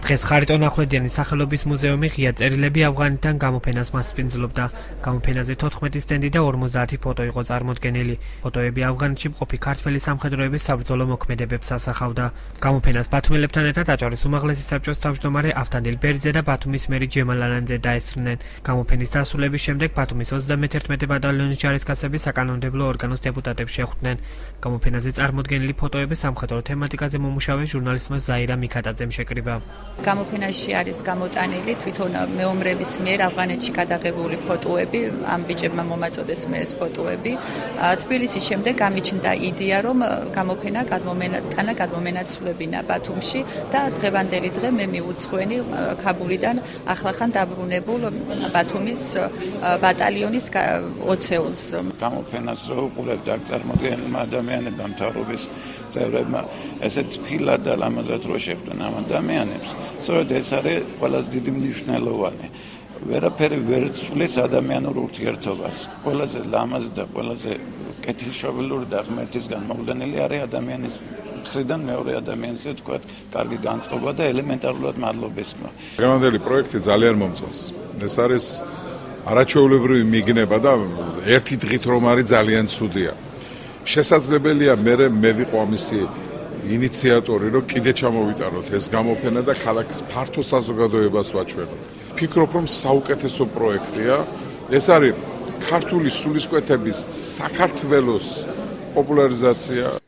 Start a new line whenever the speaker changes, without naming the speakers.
დღეს ხარიტონ ახვლედიანის სახელობის მუზეუმი ღია წერილები ავღანეთიდან გამოფენას მასპინძლობდა. გამოფენაზე 14 სტენდი და 50 ფოტო იყო წარმოდგენილი. ფოტოები ავღანეთში მყოფი ქართველი სამხედროების საბრძოლო მოქმედებებს ასახავდა. გამოფენას ბათუმელებთან ერთად აჭარის უმაღლესი საბჭოს თავმჯდომარე ავთანდილ ბერიძე და ბათუმის მერი ჯემალ ალანძე დაესწრნენ. გამოფენის დასრულების შემდეგ ბათუმის 31 ბატალიონის ჯარისკაცები საკანონმდებლო ორგანოს დეპუტატებს შეხვდნენ. გამოფენაზე წარმოდგენილი ფოტოები სამხედრო თემატიკაზე მომუშავე ჟურნალისტმა ზაირა მიქატაძემ შეკრიბა.
გამოფენაში არის გამოტანილი თვითონ მეომრების მიერ ავღანეთში გადაღებული ფოტოები, ამ ბიჭებმა მომაწოდეს მე ეს ფოტოები. თბილისის შემდეგ გამიჩნდა იდეა, რომ გამოფენა გადმომენაცვლებინა ბათუმში და დღევანდელი დღე მე მიუძღვენი ქაბულიდან ახლახან დაბრუნებულ ბათუმის ბატალიონის ოცეულს.
გამოფენას რო უყურებთ წარმოდგენილმა ადამიანებმა, მთავრობის წევრებმა ესეთ ფილად და ლამაზად რო შეხვდნენ ამ ადამიანებს. სწორედ ეს არის ყველაზე დიდი მნიშვნელოვანი. ვერაფერი ვერ ცვლის ადამიანურ ურთიერთობას. ყველაზე ლამაზი და ყველაზე კეთილშობილური და ღმერთისგან მოვლენილი არის ადამიანის მხრიდან მეორე ადამიანზე თქვა კარგი განწყობა და ელემენტარულად მადლობისმა.
დღევანდელი პროექტი ძალიან მომწონს. ეს არის არაჩვეულებრივი მიგნება და ერთი დღით რომ არის ძალიან ცუდია. შესაძლებელია მე ვიყო ამისი ინიციატორი, რომ კიდე ჩამოვიტანოთ ეს გამოფენა და ქალაქის ფართო საზოგადოებას ვაჩვენოთ. ფიქრობ, რომ საუკეთესო პროექტია. ეს არის ქართული სულისკვეთების საქართველოს პოპულარიზაცია.